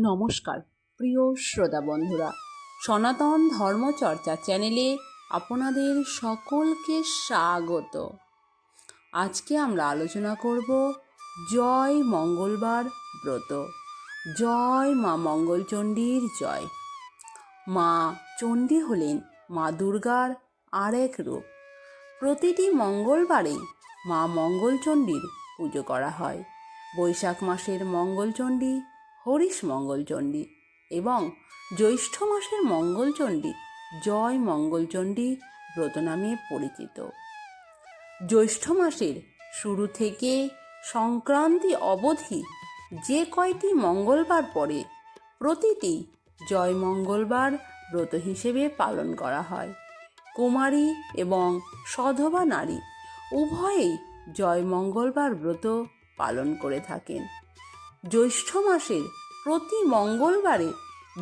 নমস্কার প্রিয় শ্রোতা বন্ধুরা, সনাতন ধর্মচর্চা চ্যানেলে আপনাদের সকলকে স্বাগত। আজকে আমরা আলোচনা করব জয় মঙ্গলবার ব্রত। জয় মা মঙ্গলচণ্ডীর জয়। মা চণ্ডী হলেন মা দুর্গার আরেক রূপ। প্রতিটি মঙ্গলবারেই মা মঙ্গলচণ্ডীর পুজো করা হয়। বৈশাখ মাসের মঙ্গলচণ্ডী হরিশ মঙ্গলচণ্ডী এবং জ্যৈষ্ঠ মাসের মঙ্গলচণ্ডী জয় মঙ্গলচণ্ডী ব্রত নামে পরিচিত। জ্যৈষ্ঠ মাসের শুরু থেকে সংক্রান্তি অবধি যে কয়টি মঙ্গলবার পড়ে প্রতিটি জয় মঙ্গলবার ব্রত হিসেবে পালন করা হয়। কুমারী এবং সধবা নারী উভয়েই জয় মঙ্গলবার ব্রত পালন করে থাকেন। জ্যৈষ্ঠ মাসের প্রতি মঙ্গলবারে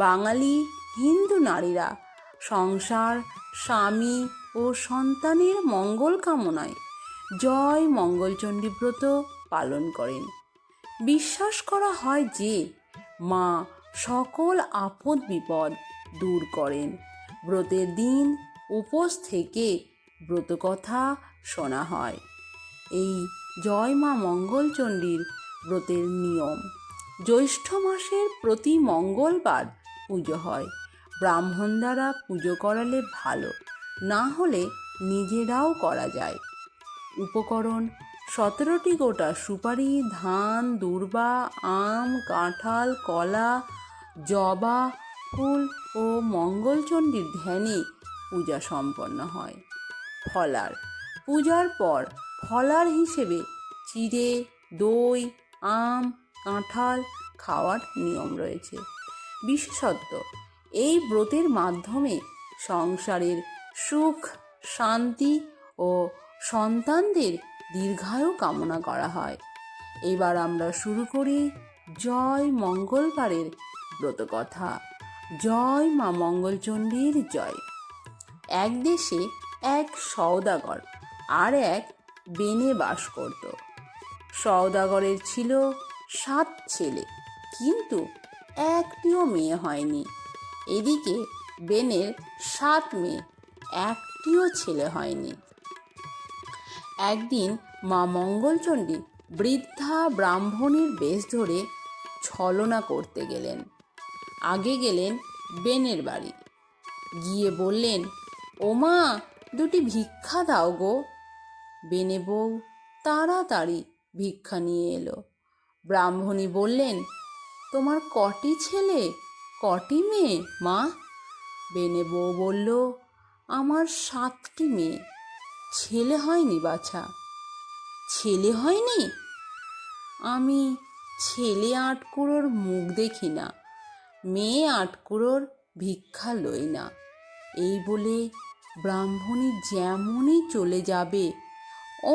বাঙালি হিন্দু নারীরা সংসার, স্বামী ও সন্তানের মঙ্গল কামনায় জয় মঙ্গলচণ্ডী ব্রত পালন করেন। বিশ্বাস করা হয় যে মা সকল আপদ বিপদ দূর করেন। ব্রতের দিন উপোস থেকে ব্রতকথা শোনা হয়। এই জয় মা মঙ্গলচণ্ডীর ব্রতের নিয়ম: জ্যৈষ্ঠ মাসের প্রতি মঙ্গলবার পুজো হয়। ব্রাহ্মণ দ্বারা পুজো করালে ভালো, না হলে নিজেরাও করা যায়। উপকরণ: 17টি গোটা সুপারি, ধান, দূর্বা, আম, কাঁঠাল, কলা, জবা ফুল ও মঙ্গলচণ্ডীর ধ্যানে পূজা সম্পন্ন হয়। ফলার: পূজার পর ফলার হিসেবে চিড়ে, দই, আম, কাঁঠাল খাওয়ার নিয়ম রয়েছে। বিশেষত এই ব্রতের মাধ্যমে সংসারের সুখ, শান্তি ও সন্তানদের দীর্ঘায়ু কামনা করা হয়। এবার আমরা শুরু করি জয় মঙ্গলবারের ব্রতকথা। জয় মা মঙ্গলচণ্ডীর জয়। এক দেশে এক সওদাগর আর এক বেনে বাস করত। সওদাগরের ছিল 7 ছেলে, কিন্তু একটিও মেয়ে হয়নি। এদিকে বেনের 7 মেয়ে, একটিও ছেলে হয়নি। একদিন মা মঙ্গলচণ্ডী বৃদ্ধা ব্রাহ্মণীর বেশ ধরে ছলনা করতে গেলেন। আগে গেলেন বেনের বাড়ি, গিয়ে বললেন, ও মা, 2টি ভিক্ষা দাও গো। বেনে বউ তাড়াতাড়ি ভিক্ষা নিয়ে এলো। ব্রাহ্মণী বললেন, তোমার কটি ছেলে, কটি মেয়ে মা? বেনে বউ বলল, আমার 7টি মেয়ে, ছেলে হয়নি বাছা। ছেলে হয়নি? আমি ছেলে 8 কুঁড়োর মুখ দেখি না, মেয়ে 8 কুঁড়োর ভিক্ষা লই না। এই বলে ব্রাহ্মণী যেমনই চলে যাবে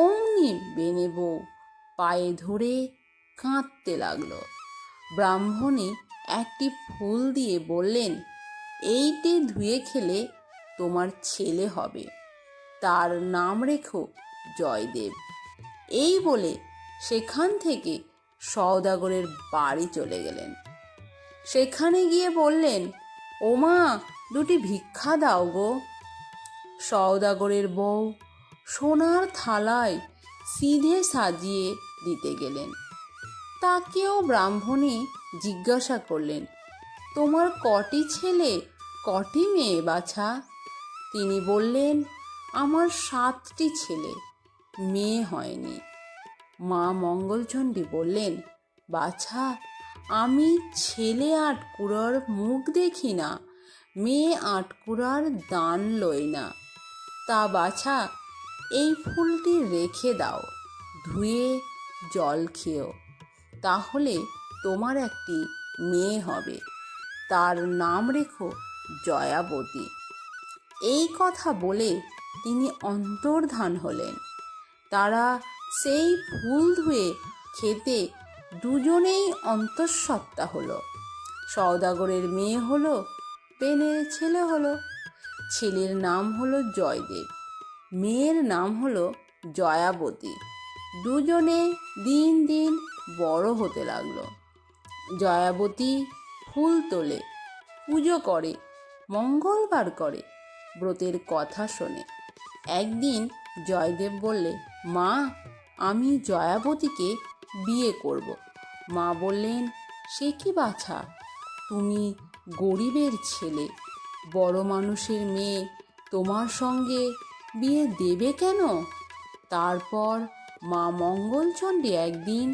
অমনি বেনে বউ পায়ে ধরে কাঁদতে লাগলো। ব্রাহ্মণী একটি ফুল দিয়ে বললেন, এইটি ধুয়ে খেলে তোমার ছেলে হবে, তার নাম রেখো জয়দেব। এই বলে সেখান থেকে সওদাগরের বাড়ি চলে গেলেন। সেখানে গিয়ে বললেন, ও মা, 2টি ভিক্ষা দাও গো। সওদাগরের বউ সোনার থালায় সিধে সাজিয়ে দিতে গেলেন। তাকেও ব্রাহ্মণী জিজ্ঞাসা করলেন, তোমার কটি ছেলে, কটি মেয়ে বাছা? তিনি বললেন, আমার 7টি ছেলে, মেয়ে হয়নি। মা মঙ্গলচণ্ডী বললেন, বাছা, আমি ছেলে 8 কুঁড়োর মুখ দেখি না, মেয়ে 8 কুঁড়ার দান লই না। তা বাছা, এই ফুলটি রেখে দাও, ধুয়ে জল খেও, তাহলে তোমার একটি মেয়ে হবে, তার নাম রেখো জয়াবতী। এই কথা বলে তিনি অন্তর্ধান হলেন। তারা সেই ফুল ধুয়ে খেতে দুজনেই অন্তঃসত্ত্বা হলো। সওদাগরের মেয়ে হলো, বেনের ছেলে হলো। ছেলের নাম হলো জয়দেব, মেয়ের নাম হলো জয়াবতী। দুজনে দিন দিন বড় হতে লাগলো। জয়াবতী ফুল তোলে, পুজো করে, মঙ্গলবার করে, ব্রতের কথা শোনে। একদিন জয়দেব বললে, মা, আমি জয়াবতীকে বিয়ে করব। মা বললেন, সে কি বাছা, তুমি গরিবের ছেলে, বড় মানুষের মেয়ে তোমার সঙ্গে বিয়ে দেবে কেন? তারপর মা মঙ্গলচণ্ডী একদিন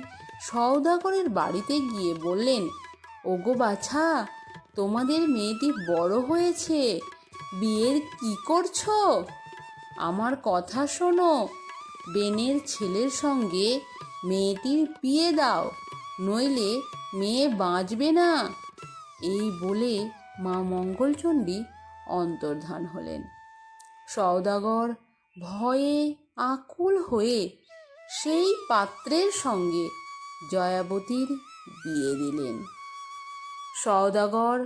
সওদাগরের বাড়িতে গিয়ে বললেন, ওগো বাছা, তোমাদের মেয়েটি বড় হয়েছে, বিয়ের কি করছো? আমার কথা শোনো, বেনের ছেলের সঙ্গে মেয়েটির বিয়ে দাও, নইলে মেয়ে বাঁচবে না। এই বলে মা মঙ্গলচণ্ডী অন্তর্ধান হলেন। সওদাগর ভয়ে আকুল হয়ে সেই পাত্রের সঙ্গে জয়াবতীর বিয়ে দিলেন। সওদাগর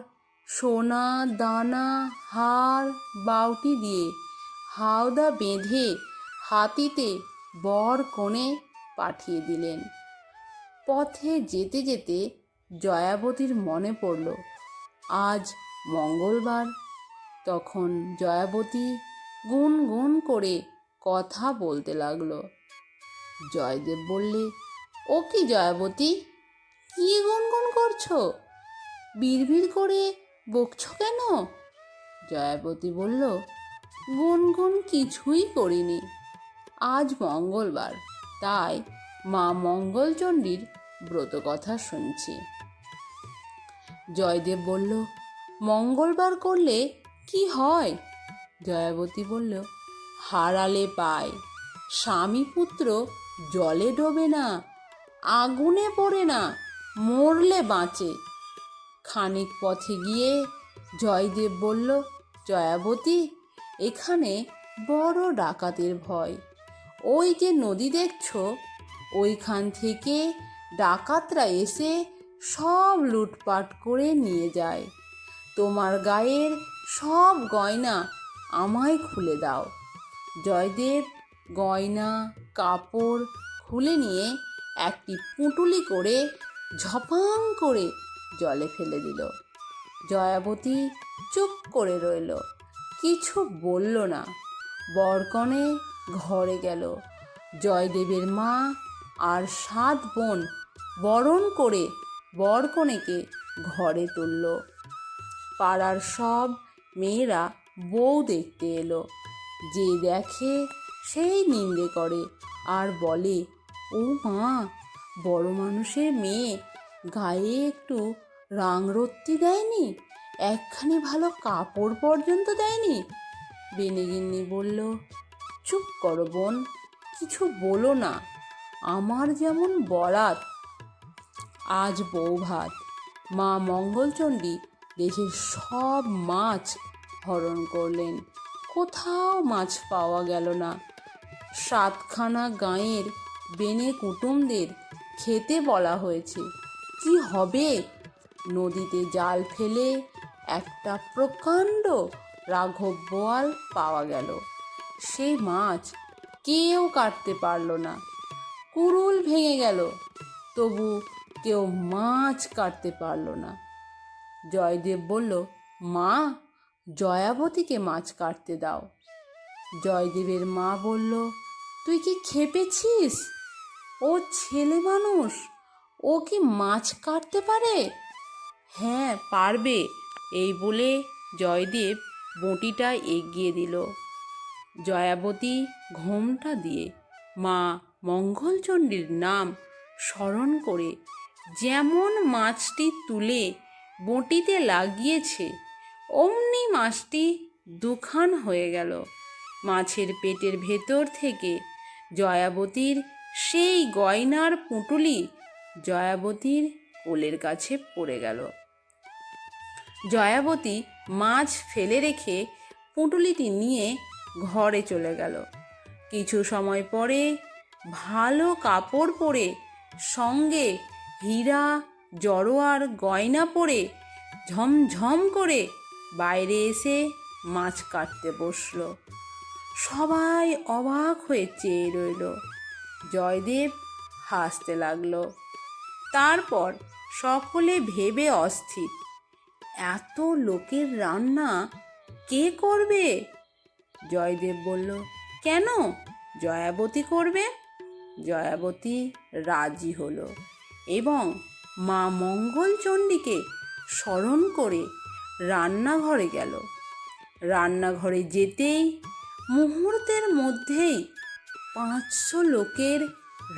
সোনা দানা হার বাউটি দিয়ে হাওদা বেঁধে হাতিতে বর কনে পাঠিয়ে দিলেন। পথে যেতে যেতে জয়াবতীর মনে পড়ল আজ মঙ্গলবার। তখন জয়াবতী গুনগুন করে কথা বলতে লাগলো। জয়দেব বললে, ও কি জয়াবতী, কি গুনগুন করছো? বিড়বিড় করে বকছ কেন? জয়াবতী বলল, গুনগুন কিছুই করিনি, আজ মঙ্গলবার, তাই মা মঙ্গলচণ্ডীর ব্রত কথা শুনছি। জয়দেব বলল, মঙ্গলবার করলে কি হয়? জয়াবতী বলল, হারালে পায়, স্বামী পুত্র জলে ডোবে না, আগুনে পড়ে না, মরলে বাঁচে। খানিক পথে গিয়ে জয়দেব বলল, জয়াবতী, এখানে বড় ডাকাতের ভয়। ওই যে নদী দেখছো, ওইখান থেকে ডাকাতরা এসে সব লুটপাট করে নিয়ে যায়। তোমার গায়ের সব গয়না আমায় খুলে দাও। জয়দেব গয়না কাপড় খুলে নিয়ে একটি পুঁটুলি করে ঝপাং করে জলে ফেলে দিল। জয়াবতী চুপ করে রইল, কিছু বলল না। বরকনে ঘরে গেল। জয়দেবের মা আর 7 বোন বরণ করে বরকনেকে ঘরে তুলল। পাড়ার সব মেয়েরা বউ দেখতে এলো। যে দেখে সেই নিন্দে করে আর বলে, ও মা, বড় মানুষের মেয়ে গায়ে একটু রাংরত্তি দেয়নি, একখানি ভালো কাপড় পর্যন্ত দেয়নি। বেনিগিন্নি বলল, চুপ করো বোন, কিছু বলো না, আমার যেমন বরাত, আজ বউ ভাত। মা মঙ্গলচণ্ডী দেশের সব মাছ হরণ করলেন, কোথাও মাছ পাওয়া গেল না। 7খানা গাঁয়ের বেনে কুটুমদের খেতে বলা হয়েছে, কি হবে? নদীতে জাল ফেলে একটা প্রকাণ্ড রাঘব বোয়াল পাওয়া গেল। সেই মাছ কেউ কাটতে পারল না। কুড়ুল ভেঙে গেল, তবু কেউ মাছ কাটতে পারল না। জয়দেব বলল, মা, জয়াবতীকে মাছ কাটতে দাও। জয়দেবের মা বলল, তুই কি খেপেছিস? ও ছেলে মানুষ, ও কি মাছ কাটতে পারে? হ্যাঁ, পারবে। এই বলে জয়দেব বঁটিটা এগিয়ে দিল। জয়াবতী ঘোমটা দিয়ে মা মঙ্গলচণ্ডীর নাম স্মরণ করে যেমন মাছটি তুলে বঁটিতে লাগিয়েছে, অমনি মাছটি 2খান হয়ে গেল। মাছের পেটের ভেতর থেকে জয়াবতীর সেই গয়নার পুঁটুলি জয়াবতীর কোলের কাছে পড়ে গেল। জয়াবতী মাছ ফেলে রেখে পুঁটুলিটি নিয়ে ঘরে চলে গেল। কিছু সময় পরে ভালো কাপড় পরে, সঙ্গে হীরা জড়োয়ার গয়না পরে ঝমঝম করে বাইরে এসে মাছ কাটতে বসল। সবাই অবাক হয়ে চেয়ে রইল। জয়দেব হাসতে লাগলো। তারপর সকলে ভেবে অস্থির, এত লোকের রান্না কে করবে? জয়দেব বলল, কেন, জয়াবতী করবে। জয়াবতী রাজি হলো এবং মা মঙ্গলচণ্ডীকে স্মরণ করে রান্নাঘরে গেল। রান্নাঘরে যেতেই মুহূর্তের মধ্যেই 500 লোকের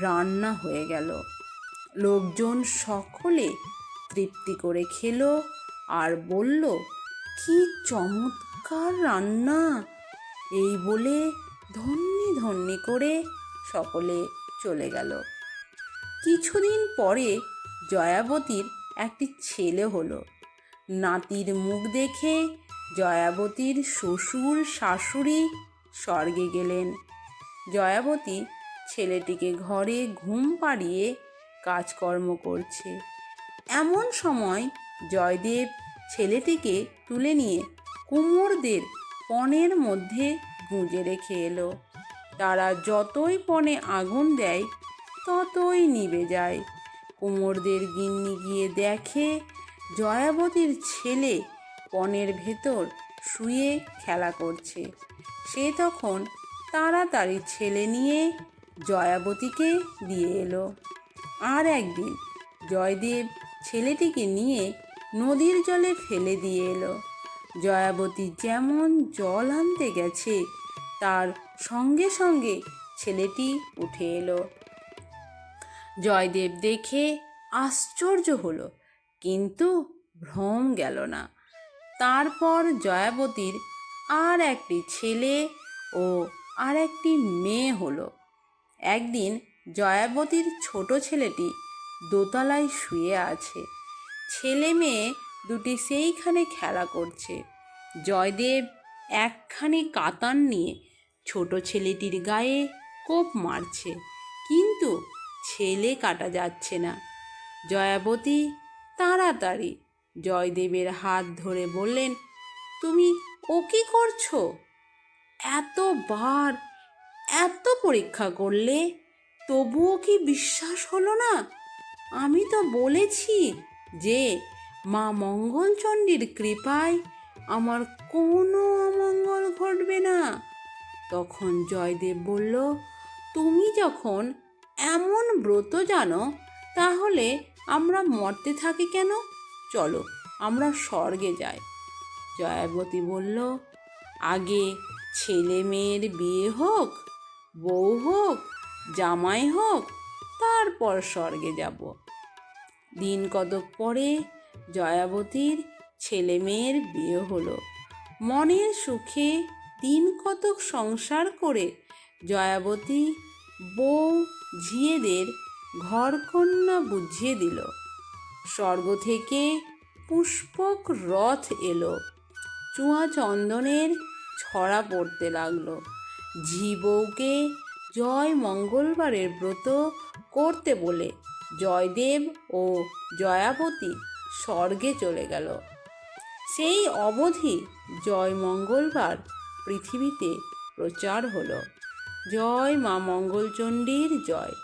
রান্না হয়ে গেল। লোকজন সকলে তৃপ্তি করে খেলো আর বলল, কি চমৎকার রান্না। এই বলে ধন্যি ধন্যি করে সকলে চলে গেল। কিছুদিন পরে জয়াবতীর একটি ছেলে হলো। নাতির মুখ দেখে জয়াবতীর শ্বশুর শাশুড়ি স্বর্গে গেলেন। জয়াবতী ছেলেটিকে ঘরে ঘুম পাড়িয়ে কাজকর্ম করছে। এমন সময় জয়দেব ছেলেটিকে তুলে নিয়ে কুমোরদের পণের মধ্যে গুঁজে রেখে এলো। তারা যতই পণে আগুন দেয় ততই নিভে যায়। কুমোরদের গিন্নি গিয়ে দেখে জয়াবতীর ছেলে পণের ভেতর শুয়ে খেলা করছে। সে তখন তাড়াতাড়ি ছেলে নিয়ে জয়াবতীকে দিয়ে এলো। আর একদিন জয়দেব ছেলেটিকে নিয়ে নদীর জলে ফেলে দিয়ে এলো। জয়াবতী যেমন জল আনতে গেছে তার সঙ্গে সঙ্গে ছেলেটি উঠে এলো। জয়দেব দেখে আশ্চর্য হলো, কিন্তু ভ্রম গেল না। তারপর জয়াবতীর আর একটি ছেলে ও আর একটি মেয়ে হলো। একদিন জয়াবতীর ছোট ছেলেটি দোতলায় শুয়ে আছে। ছেলে মেয়ে দুটি সেইখানে খেলা করছে। জয়দেব একখানি কাতান নিয়ে ছোট ছেলেটির গায়ে কোপ মারছে, কিন্তু ছেলে কাটা যাচ্ছে না। জয়াবতী তাড়াতাড়ি জয়দেবের হাত ধরে বললেন, তুমি ও কি করছো? এতবার এত পরীক্ষা করলে তবুও কি বিশ্বাস হলো না? আমি তো বলেছি যে মা মঙ্গলচণ্ডীর কৃপায় আমার কোনো অমঙ্গল ঘটবে না। তখন জয়দেব বলল, তুমি যখন এমন ব্রত জানো তাহলে আমরা মরতে থাকি কেন? চলো আমরা স্বর্গে যাই। জয়াবতী বলল, আগে ছেলে মেয়ের বিয়ে হোক, বউ হোক, জামাই হোক, তারপর স্বর্গে যাব। দিন কতক পরে জয়াবতীর ছেলে মেয়ের বিয়ে হলো। মনের সুখে দিন কতক সংসার করে জয়াবতী বউ ঝিয়েদের ঘরকন্না বুঝিয়ে দিল। স্বর্গ থেকে পুষ্পক রথ এলো, চুয়া চন্দনের ছড়া পড়তে লাগলো। ঝি বউকে জয় মঙ্গলবারের ব্রত করতে বলে জয়দেব ও জয়াবতী স্বর্গে চলে গেল। সেই অবধি জয় মঙ্গলবার পৃথিবীতে প্রচার হলো। জয় মা মঙ্গলচণ্ডীর জয়।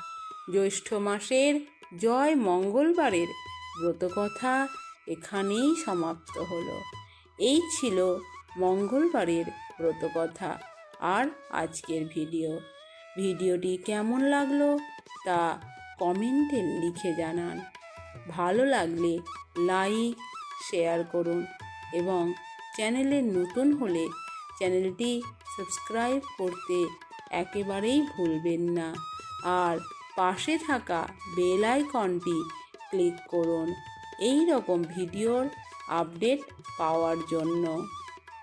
জ্যৈষ্ঠ মাসের জয় মঙ্গলবারের ব্রতকথা এখানেই সমাপ্ত হলো। এই ছিল মঙ্গলবারের ব্রতকথা আর আজকের ভিডিওটি কেমন লাগলো তা কমেন্টে লিখে জানান। ভালো লাগলে লাইক শেয়ার করুন এবং চ্যানেলে নতুন হলে চ্যানেলটি সাবস্ক্রাইব করতে একেবারেই ভুলবেন না। আর পাশে থাকা বেল আইকনটি ক্লিক করুন এই রকম ভিডিওর আপডেট পাওয়ার জন্য।